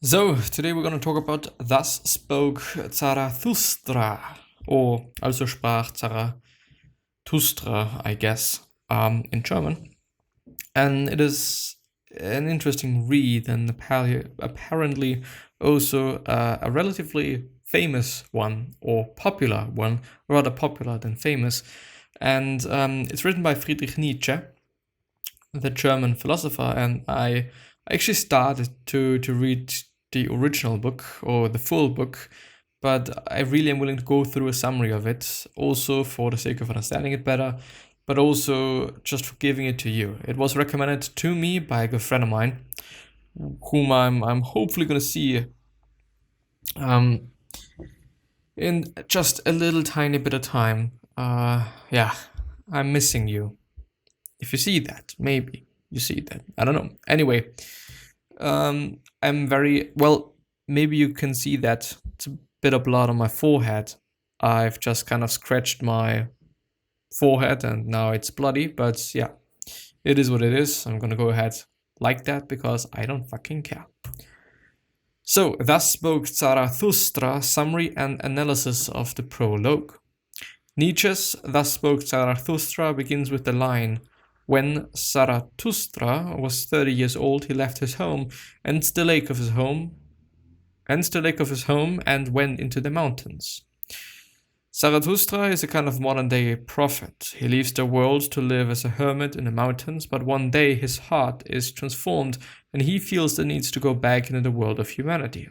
So, today we're going to talk about Thus Spoke Zarathustra, or also sprach Zarathustra, I guess, in German. And it is an interesting read and apparently also a relatively famous one, or popular one, rather popular than famous. And it's written by Friedrich Nietzsche, the German philosopher, and I actually started to read the original book or the full book, but I really am willing to go through a summary of it, also for the sake of understanding it better, but also just for giving it to you. It was recommended to me by a good friend of mine, whom I'm hopefully gonna see in just a little tiny bit of time. Yeah, I'm missing you. If you see that, maybe you see that. I don't know. Anyway, I'm very well. Maybe you can see that it's a bit of blood on my forehead. I've just kind of scratched my forehead and now it's bloody, but yeah, it is what it is. I'm gonna go ahead like that because I don't fucking care. So, Thus Spoke Zarathustra, summary and analysis of the prologue. Nietzsche's Thus Spoke Zarathustra begins with the line, "When Zarathustra was 30 years old, he left his home and the lake of his home, and went into the mountains." Zarathustra is a kind of modern-day prophet. He leaves the world to live as a hermit in the mountains, but one day his heart is transformed and he feels the need to go back into the world of humanity.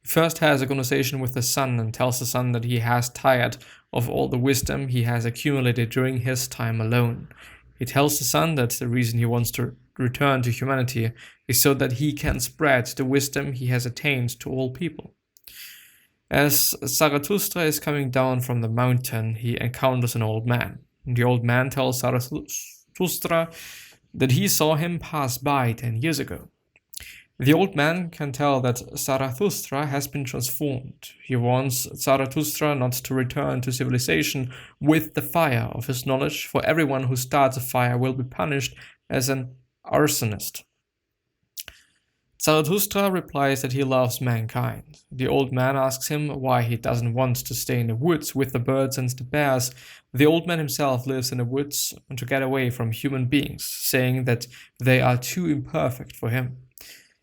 He first has a conversation with the sun and tells the sun that he has tired of all the wisdom he has accumulated during his time alone. He tells the sun that the reason he wants to return to humanity is so that he can spread the wisdom he has attained to all people. As Zarathustra is coming down from the mountain, he encounters an old man. The old man tells Zarathustra that he saw him pass by 10 years ago. The old man can tell that Zarathustra has been transformed. He wants Zarathustra not to return to civilization with the fire of his knowledge, for everyone who starts a fire will be punished as an arsonist. Zarathustra replies that he loves mankind. The old man asks him why he doesn't want to stay in the woods with the birds and the bears. The old man himself lives in the woods to get away from human beings, saying that they are too imperfect for him.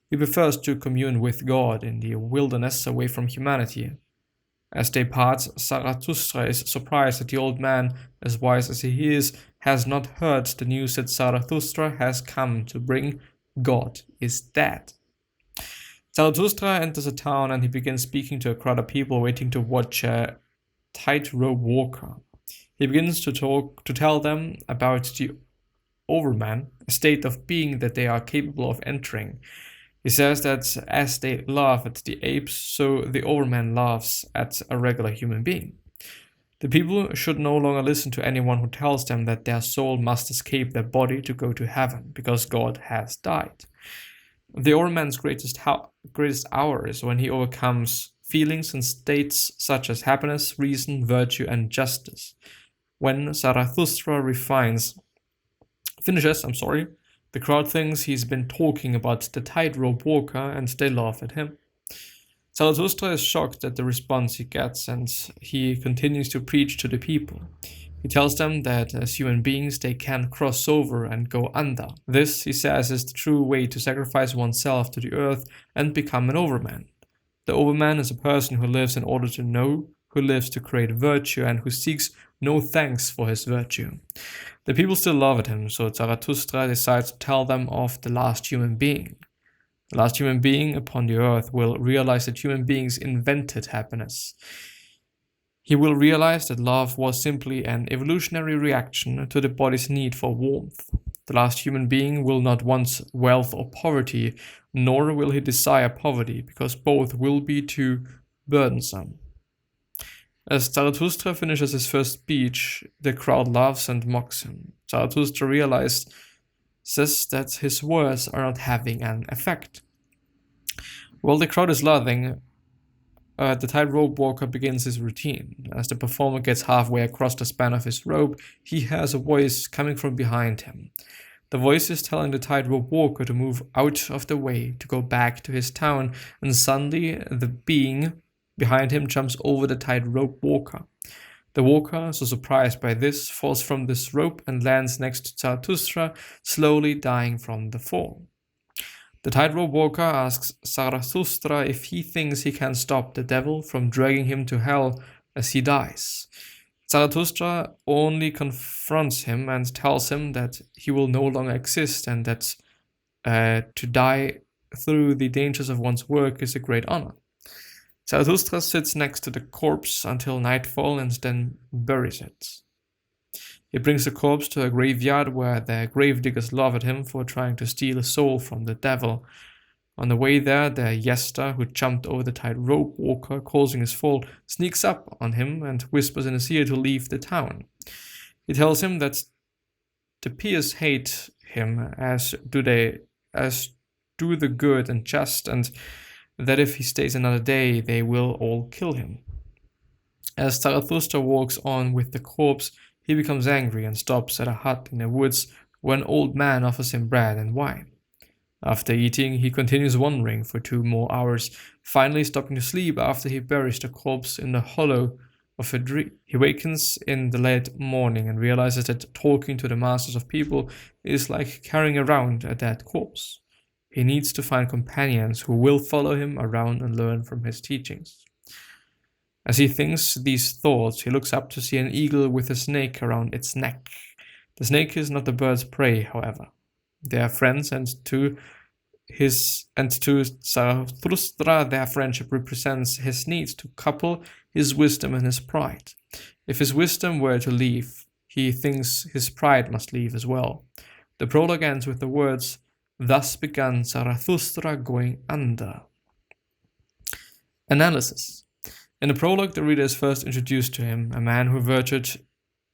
He prefers to commune with God in the wilderness away from humanity. As they part, Zarathustra is surprised that the old man, as wise as he is, has not heard the news that Zarathustra has come to bring. God is dead. Zarathustra enters a town and he begins speaking to a crowd of people waiting to watch a tightrope walker. He begins to tell them about the overman, a state of being that they are capable of entering. He says that as they laugh at the apes, so the overman laughs at a regular human being. The people should no longer listen to anyone who tells them that their soul must escape their body to go to heaven, because God has died. The overman's greatest hour is when he overcomes feelings and states such as happiness, reason, virtue, and justice. When Zarathustra finishes, the crowd thinks he's been talking about the tightrope walker and they laugh at him. Zarathustra is shocked at the response he gets and he continues to preach to the people. He tells them that as human beings they can cross over and go under. This, he says, is the true way to sacrifice oneself to the earth and become an overman. The overman is a person who lives in order to know, who lives to create virtue, and who seeks no thanks for his virtue. The people still laugh at him, so Zarathustra decides to tell them of the last human being. The last human being upon the earth will realize that human beings invented happiness. He will realize that love was simply an evolutionary reaction to the body's need for warmth. The last human being will not want wealth or poverty, nor will he desire poverty, because both will be too burdensome. As Zarathustra finishes his first speech, the crowd laughs and mocks him. Zarathustra realizes that his words are not having an effect. While the crowd is laughing, the tightrope walker begins his routine. As the performer gets halfway across the span of his rope, he hears a voice coming from behind him. The voice is telling the tightrope walker to move out of the way, to go back to his town, and suddenly the being behind him jumps over the tightrope walker. The walker, so surprised by this, falls from this rope and lands next to Zarathustra, slowly dying from the fall. The tightrope walker asks Zarathustra if he thinks he can stop the devil from dragging him to hell as he dies. Zarathustra only confronts him and tells him that he will no longer exist and that to die through the dangers of one's work is a great honor. Zarathustra sits next to the corpse until nightfall and then buries it. He brings the corpse to a graveyard where the gravediggers laugh at him for trying to steal a soul from the devil. On the way there, the jester who jumped over the tightrope walker, causing his fall, sneaks up on him and whispers in his ear to leave the town. He tells him that the peers hate him, as do the good and just, and that if he stays another day, they will all kill him. As Zarathustra walks on with the corpse, he becomes angry and stops at a hut in the woods where an old man offers him bread and wine. After eating, he continues wandering for 2 more hours, finally stopping to sleep after he buries the corpse in the hollow of a tree. He wakens in the late morning and realizes that talking to the masters of people is like carrying around a dead corpse. He needs to find companions who will follow him around and learn from his teachings. As he thinks these thoughts, he looks up to see an eagle with a snake around its neck. The snake is not the bird's prey, however. They are friends, and to Zarathustra their friendship represents his need to couple his wisdom and his pride. If his wisdom were to leave, he thinks his pride must leave as well. The prologue ends with the words, "Thus began Zarathustra going under." Analysis. In the prologue, the reader is first introduced to him, a man who ventured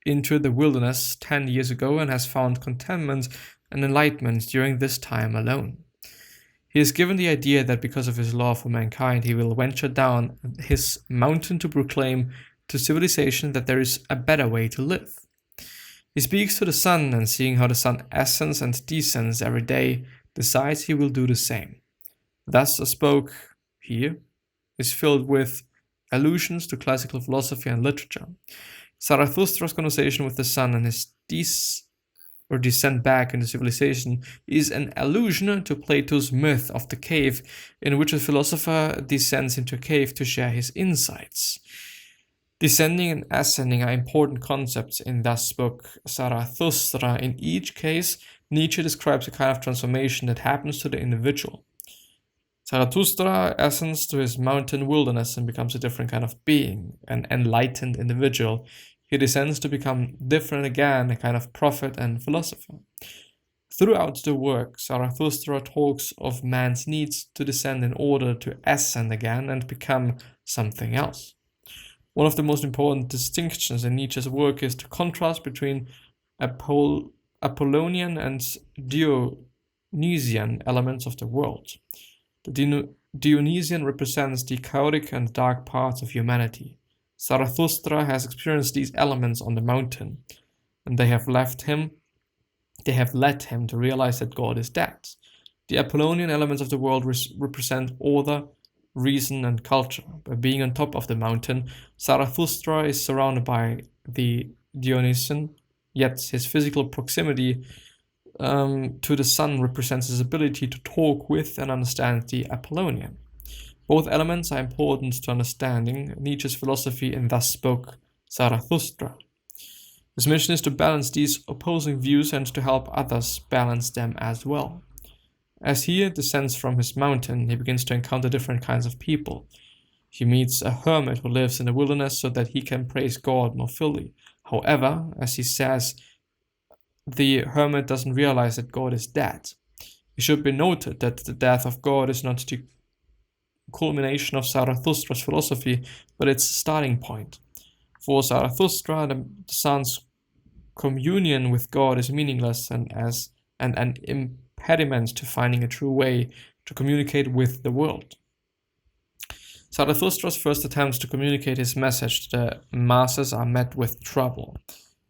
into the wilderness 10 years ago and has found contentment and enlightenment during this time alone. He is given the idea that because of his love for mankind, he will venture down his mountain to proclaim to civilization that there is a better way to live. He speaks to the sun, and seeing how the sun ascends and descends every day, decides he will do the same. Thus Spoke here is filled with allusions to classical philosophy and literature. Zarathustra's conversation with the sun and his descent back into civilization is an allusion to Plato's myth of the cave, in which a philosopher descends into a cave to share his insights. Descending and ascending are important concepts in Thus Spoke Zarathustra. In each case, Nietzsche describes a kind of transformation that happens to the individual. Zarathustra ascends to his mountain wilderness and becomes a different kind of being, an enlightened individual. He descends to become different again, a kind of prophet and philosopher. Throughout the work, Zarathustra talks of man's needs to descend in order to ascend again and become something else. One of the most important distinctions in Nietzsche's work is the contrast between Apollonian and Dionysian elements of the world. The Dionysian represents the chaotic and dark parts of humanity. Zarathustra has experienced these elements on the mountain, and they have led him to realize that God is dead. The Apollonian elements of the world represent order, reason, and culture. By being on top of the mountain, Zarathustra is surrounded by the Dionysian, yet his physical proximity to the sun represents his ability to talk with and understand the Apollonian. Both elements are important to understanding Nietzsche's philosophy in Thus Spoke Zarathustra. His mission is to balance these opposing views and to help others balance them as well. As he descends from his mountain, he begins to encounter different kinds of people. He meets a hermit who lives in the wilderness so that he can praise God more fully. However, as he says, the hermit doesn't realize that God is dead. It should be noted that the death of God is not the culmination of Zarathustra's philosophy, but its starting point. For Zarathustra, the sun's communion with God is meaningless and an impediment to finding a true way to communicate with the world. Zarathustra's first attempts to communicate his message to the masses are met with trouble.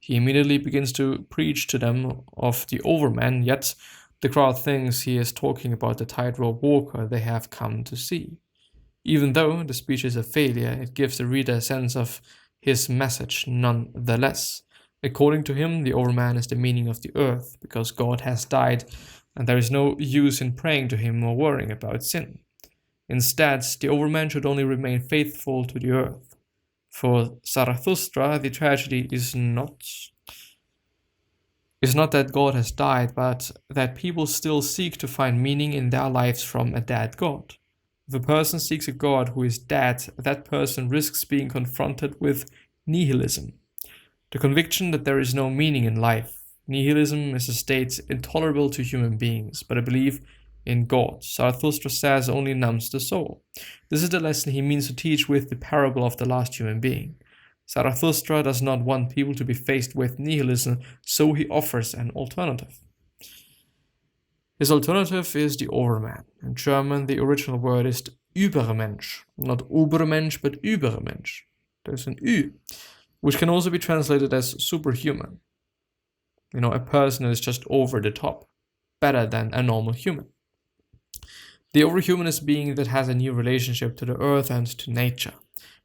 He immediately begins to preach to them of the overman, yet the crowd thinks he is talking about the tightrope walker they have come to see. Even though the speech is a failure, it gives the reader a sense of his message nonetheless. According to him, the overman is the meaning of the earth, because God has died and there is no use in praying to him or worrying about sin. Instead, the overman should only remain faithful to the earth. For Zarathustra, the tragedy is not that God has died, but that people still seek to find meaning in their lives from a dead God. If a person seeks a God who is dead, that person risks being confronted with nihilism, the conviction that there is no meaning in life. Nihilism is a state intolerable to human beings, but a belief in God, Zarathustra says, only numbs the soul. This is the lesson he means to teach with the parable of the last human being. Zarathustra does not want people to be faced with nihilism, so he offers an alternative. His alternative is the overman. In German, the original word is Übermensch, not Obermensch, but Übermensch. There's an Ü, which can also be translated as superhuman. A person that is just over the top, better than a normal human. The overhuman is a being that has a new relationship to the earth and to nature.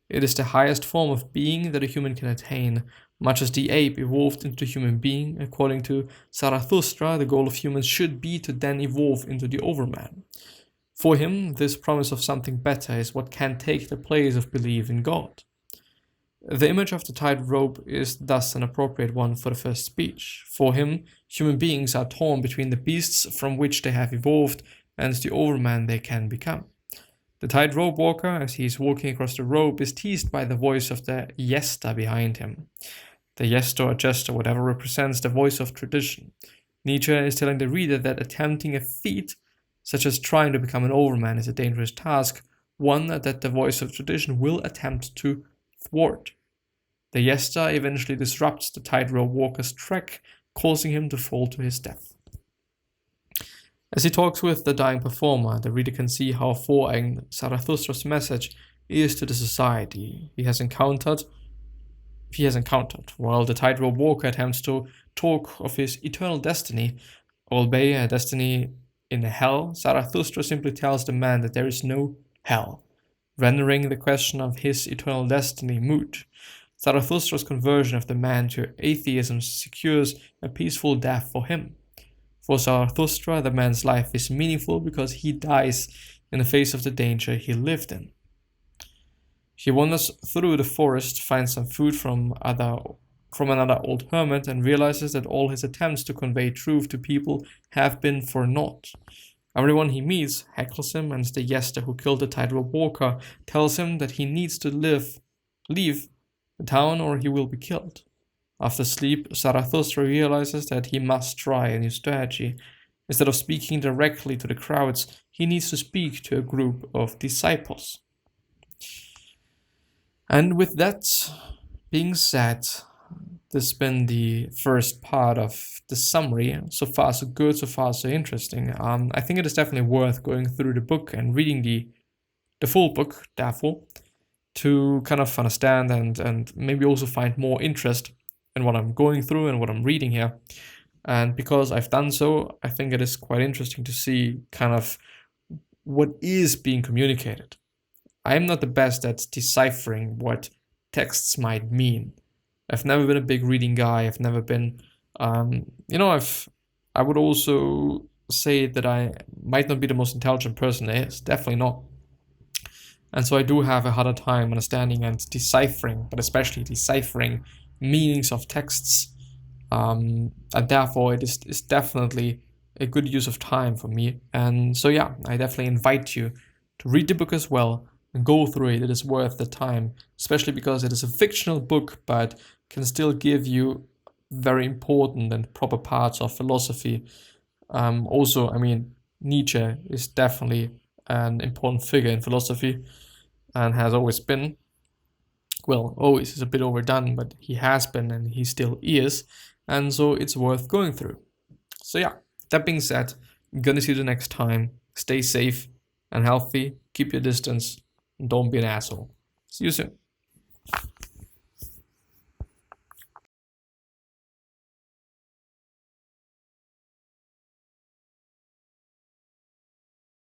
It is the highest form of being that a human can attain, much as the ape evolved into a human being. According to Zarathustra, the goal of humans should be to then evolve into the overman. For him, this promise of something better is what can take the place of belief in God. The image of the tightrope is thus an appropriate one for the first speech. For him, human beings are torn between the beasts from which they have evolved and the overman they can become. The tightrope walker, as he is walking across the rope, is teased by the voice of the jester behind him. The jester or jester, whatever, represents the voice of tradition. Nietzsche is telling the reader that attempting a feat, such as trying to become an overman, is a dangerous task, one that the voice of tradition will attempt to thwart. The jester eventually disrupts the tightrope walker's trek, causing him to fall to his death. As he talks with the dying performer, the reader can see how foreign Zarathustra's message is to the society he has encountered, while the tightrope walker attempts to talk of his eternal destiny, albeit a destiny in a hell. Zarathustra simply tells the man that there is no hell, rendering the question of his eternal destiny moot. Zarathustra's conversion of the man to atheism secures a peaceful death for him. For Zarathustra, the man's life is meaningful because he dies in the face of the danger he lived in. He wanders through the forest, finds some food from another old hermit, and realizes that all his attempts to convey truth to people have been for naught. Everyone he meets heckles him, and the jester who killed the tightrope walker tells him that he needs to leave the town or he will be killed. After sleep, Zarathustra realizes that he must try a new strategy. Instead of speaking directly to the crowds, he needs to speak to a group of disciples. And with that being said, this has been the first part of the summary. So far so good, so far so interesting. I think it is definitely worth going through the book and reading the full book, therefore, to kind of understand and maybe also find more interest in what I'm going through and what I'm reading here. And because I've done so, I think it is quite interesting to see kind of what is being communicated. I'm not the best at deciphering what texts might mean. I've never been a big reading guy. I've never been, I would also say that I might not be the most intelligent person there is, definitely not. And so I do have a harder time understanding and deciphering, but especially deciphering meanings of texts. And therefore it is definitely a good use of time for me. And so yeah, I definitely invite you to read the book as well and go through it. It is worth the time, especially because it is a fictional book, but can still give you very important and proper parts of philosophy. Also, I mean, Nietzsche is definitely an important figure in philosophy and has always been. Well, always is a bit overdone, but he has been and he still is. And so it's worth going through. So yeah, that being said, I'm gonna see you the next time. Stay safe and healthy. Keep your distance. And don't be an asshole. See you soon.